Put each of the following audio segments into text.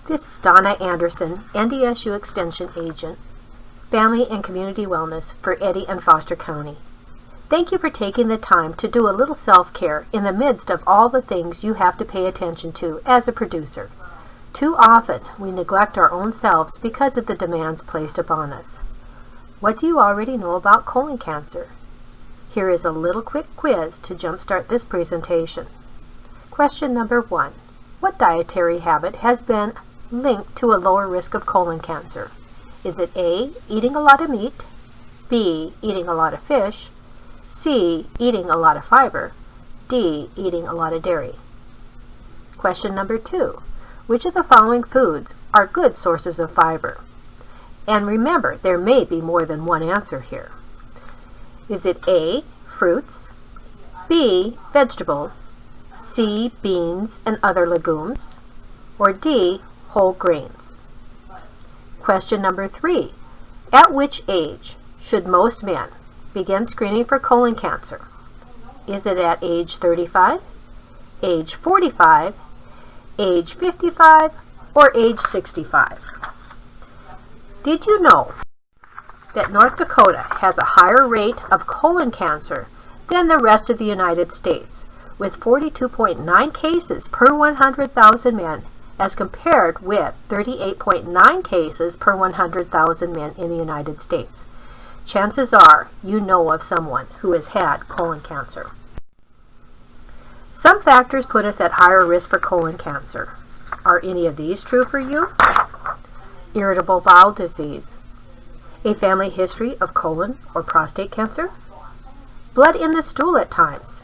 This is Donna Anderson, NDSU Extension Agent, Family and Community Wellness for Eddy and Foster County. Thank you for taking the time to do a little self-care in the midst of all the things you have to pay attention to as a producer. Too often, we neglect our own selves because of the demands placed upon us. What do you already know about colon cancer? Here is a little quick quiz to jumpstart this presentation. Question number 1. What dietary habit has been linked to a lower risk of colon cancer? Is it A, eating a lot of meat, B, eating a lot of fish, C, eating a lot of fiber, D, eating a lot of dairy? Question number 2. Which of the following foods are good sources of fiber? And remember, there may be more than one answer here. Is it A, fruits, B, vegetables, C, beans and other legumes, or D, whole grains? Question number 3. At which age should most men begin screening for colon cancer? Is it at age 35, age 45, age 55, or age 65? Did you know that North Dakota has a higher rate of colon cancer than the rest of the United States, with 42.9 cases per 100,000 men as compared with 38.9 cases per 100,000 men in the United States? Chances are you know of someone who has had colon cancer. Some factors put us at higher risk for colon cancer. Are any of these true for you? Irritable bowel disease, a family history of colon or prostate cancer, blood in the stool at times,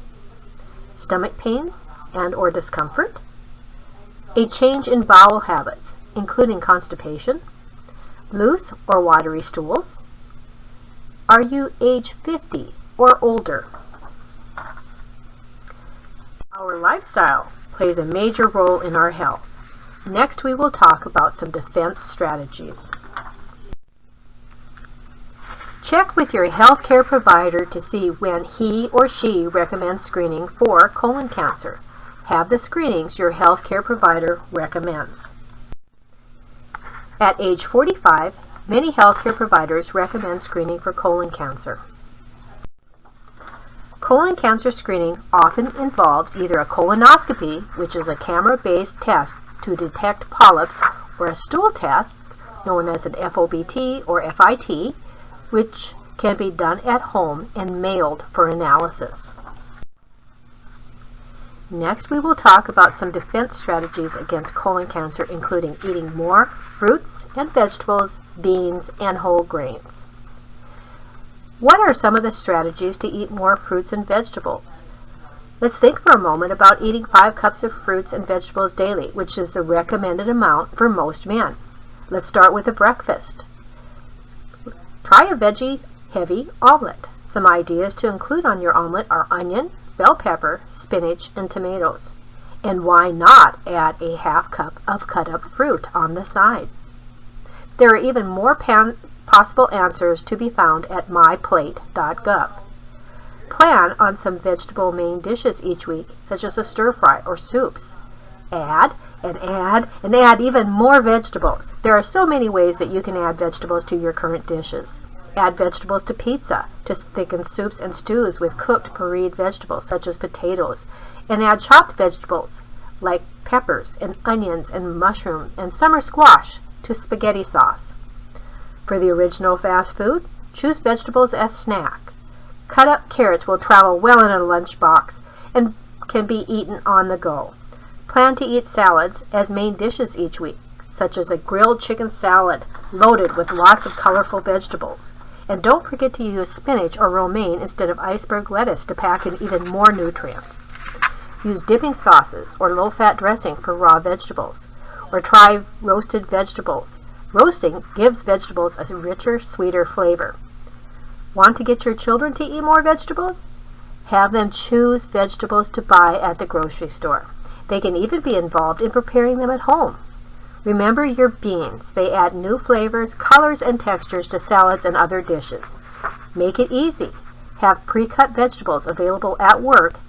stomach pain and or discomfort, a change in bowel habits, including constipation, loose or watery stools. Are you age 50 or older? Our lifestyle plays a major role in our health. Next, we will talk about some defense strategies. Check with your healthcare provider to see when he or she recommends screening for colon cancer. Have the screenings your healthcare provider recommends. At age 45, many healthcare providers recommend screening for colon cancer. Colon cancer screening often involves either a colonoscopy, which is a camera-based test to detect polyps, or a stool test, known as an FOBT or FIT, which can be done at home and mailed for analysis. Next, we will talk about some defense strategies against colon cancer, including eating more fruits and vegetables, beans, and whole grains. What are some of the strategies to eat more fruits and vegetables? Let's think for a moment about eating 5 cups of fruits and vegetables daily, which is the recommended amount for most men. Let's start with a breakfast. Try a veggie-heavy omelet. Some ideas to include on your omelet are onion, bell pepper, spinach, and tomatoes. And why not add a half cup of cut-up fruit on the side? There are even more possible answers to be found at myplate.gov. Plan on some vegetable main dishes each week, such as a stir-fry or soups. Add and add and add even more vegetables. There are so many ways that you can add vegetables to your current dishes. Add vegetables to pizza to thicken soups and stews with cooked pureed vegetables such as potatoes, and add chopped vegetables like peppers and onions and mushroom and summer squash to spaghetti sauce. For the original fast food, choose vegetables as snacks. Cut up carrots will travel well in a lunchbox and can be eaten on the go. Plan to eat salads as main dishes each week, such as a grilled chicken salad loaded with lots of colorful vegetables. And don't forget to use spinach or romaine instead of iceberg lettuce to pack in even more nutrients. Use dipping sauces or low-fat dressing for raw vegetables, or try roasted vegetables. Roasting gives vegetables a richer, sweeter flavor. Want to get your children to eat more vegetables? Have them choose vegetables to buy at the grocery store. They can even be involved in preparing them at home. Remember your beans. They add new flavors, colors, and textures to salads and other dishes. Make it easy. Have pre-cut vegetables available at work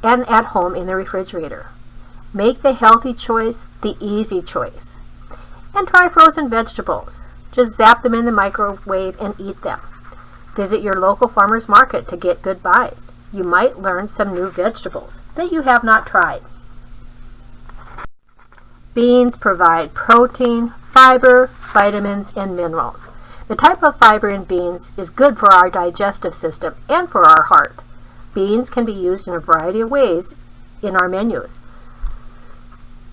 and at home in the refrigerator. Make the healthy choice the easy choice. And try frozen vegetables. Just zap them in the microwave and eat them. Visit your local farmer's market to get good buys. You might learn some new vegetables that you have not tried. Beans provide protein, fiber, vitamins, and minerals. The type of fiber in beans is good for our digestive system and for our heart. Beans can be used in a variety of ways in our menus.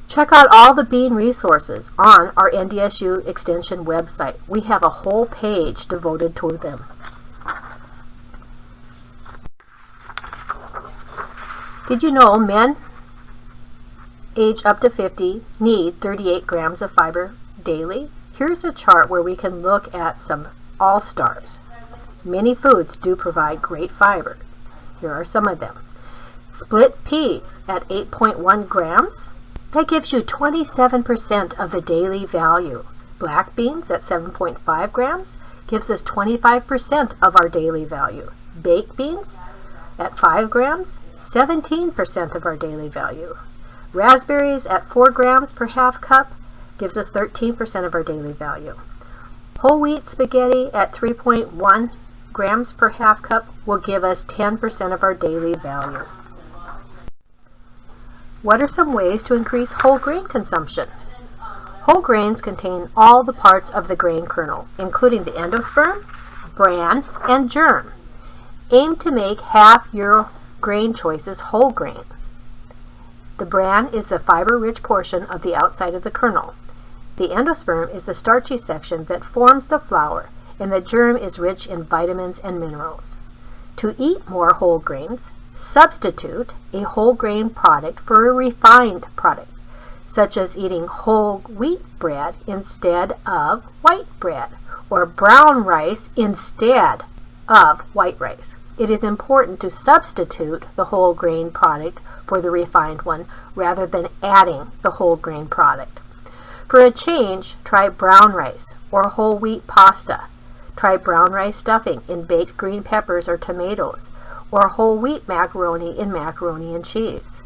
Check out all the bean resources on our NDSU Extension website. We have a whole page devoted to them. Did you know men age up to 50 need 38 grams of fiber daily? Here's a chart where we can look at some all-stars. Many foods do provide great fiber. Here are some of them. Split peas at 8.1 grams. That gives you 27% of the daily value. Black beans at 7.5 grams gives us 25% of our daily value. Baked beans at 5 grams, 17% of our daily value. Raspberries at 4 grams per half cup gives us 13% of our daily value. Whole wheat spaghetti at 3.1 grams per half cup will give us 10% of our daily value. What are some ways to increase whole grain consumption? Whole grains contain all the parts of the grain kernel, including the endosperm, bran, and germ. Aim to make half your grain choices whole grain. The bran is the fiber-rich portion of the outside of the kernel. The endosperm is the starchy section that forms the flour, and the germ is rich in vitamins and minerals. To eat more whole grains, substitute a whole grain product for a refined product, such as eating whole wheat bread instead of white bread, or brown rice instead of white rice. It is important to substitute the whole grain product for the refined one rather than adding the whole grain product. For a change, try brown rice or whole wheat pasta. Try brown rice stuffing in baked green peppers or tomatoes, or whole wheat macaroni in macaroni and cheese.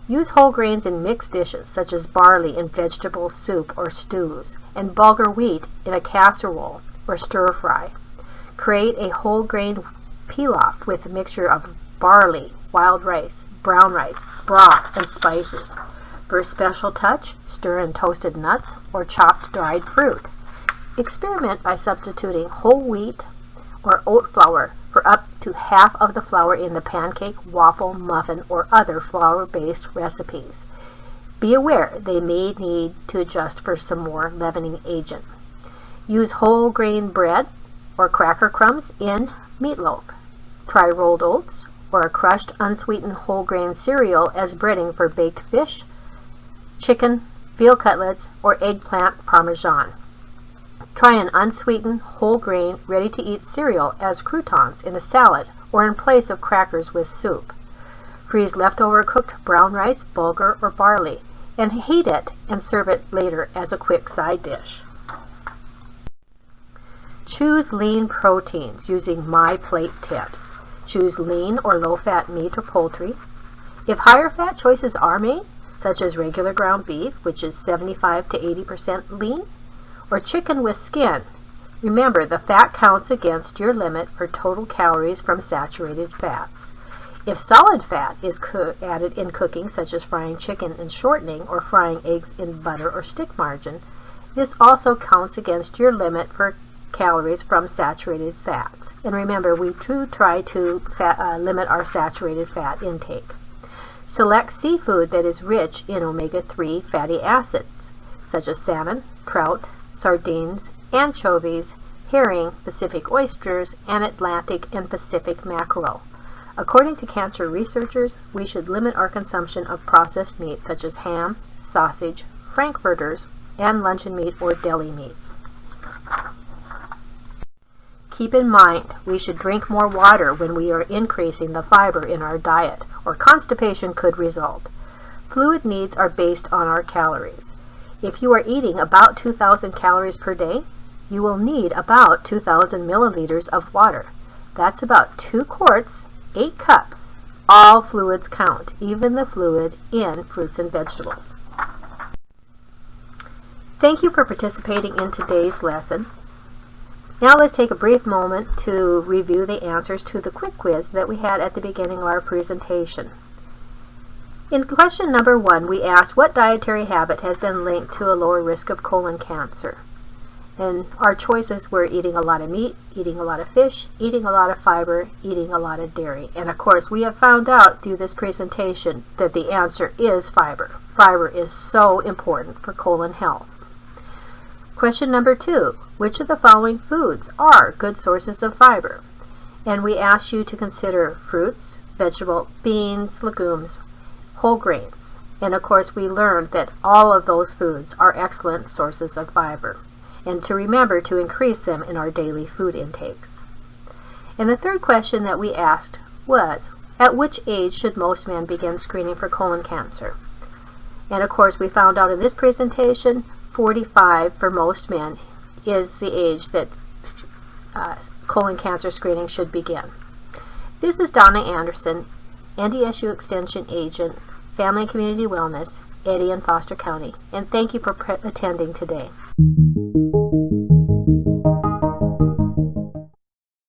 Use whole grains in mixed dishes such as barley in vegetable soup or stews, and bulgur wheat in a casserole or stir fry. Create a whole grain pilaf with a mixture of barley, wild rice, brown rice, broth, and spices. For a special touch, stir in toasted nuts or chopped dried fruit. Experiment by substituting whole wheat or oat flour for up to half of the flour in the pancake, waffle, muffin, or other flour-based recipes. Be aware they may need to adjust for some more leavening agent. Use whole grain bread or cracker crumbs in meatloaf. Try rolled oats or a crushed unsweetened whole grain cereal as breading for baked fish, chicken, veal cutlets, or eggplant parmesan. Try an unsweetened, whole grain, ready-to-eat cereal as croutons in a salad or in place of crackers with soup. Freeze leftover cooked brown rice, bulgur, or barley, and heat it and serve it later as a quick side dish. Choose lean proteins using My Plate tips. Choose lean or low-fat meat or poultry. If higher fat choices are made, such as regular ground beef, which is 75 to 80% lean, or chicken with skin, remember the fat counts against your limit for total calories from saturated fats. If solid fat is added in cooking, such as frying chicken in shortening or frying eggs in butter or stick margarine, this also counts against your limit for calories from saturated fats. And remember, we do try to limit our saturated fat intake. Select seafood that is rich in omega-3 fatty acids, such as salmon, trout, sardines, anchovies, herring, Pacific oysters, and Atlantic and Pacific mackerel. According to cancer researchers, we should limit our consumption of processed meats such as ham, sausage, frankfurters, and luncheon meat or deli meats. Keep in mind, we should drink more water when we are increasing the fiber in our diet, or constipation could result. Fluid needs are based on our calories. If you are eating about 2,000 calories per day, you will need about 2,000 milliliters of water. That's about 2 quarts, 8 cups All fluids count, even the fluid in fruits and vegetables. Thank you for participating in today's lesson. Now let's take a brief moment to review the answers to the quick quiz that we had at the beginning of our presentation. In question number 1, we asked what dietary habit has been linked to a lower risk of colon cancer. And our choices were eating a lot of meat, eating a lot of fish, eating a lot of fiber, eating a lot of dairy. And of course, we have found out through this presentation that the answer is fiber. Fiber is so important for colon health. Question number 2, which of the following foods are good sources of fiber? And we asked you to consider fruits, vegetable, beans, legumes, whole grains. And of course, we learned that all of those foods are excellent sources of fiber, and to remember to increase them in our daily food intakes. And the third question that we asked was, at which age should most men begin screening for colon cancer? And of course, we found out in this presentation, 45 for most men is the age that colon cancer screening should begin. This is Donna Anderson, NDSU Extension Agent, Family and Community Wellness, Eddy and Foster County, and thank you for attending today.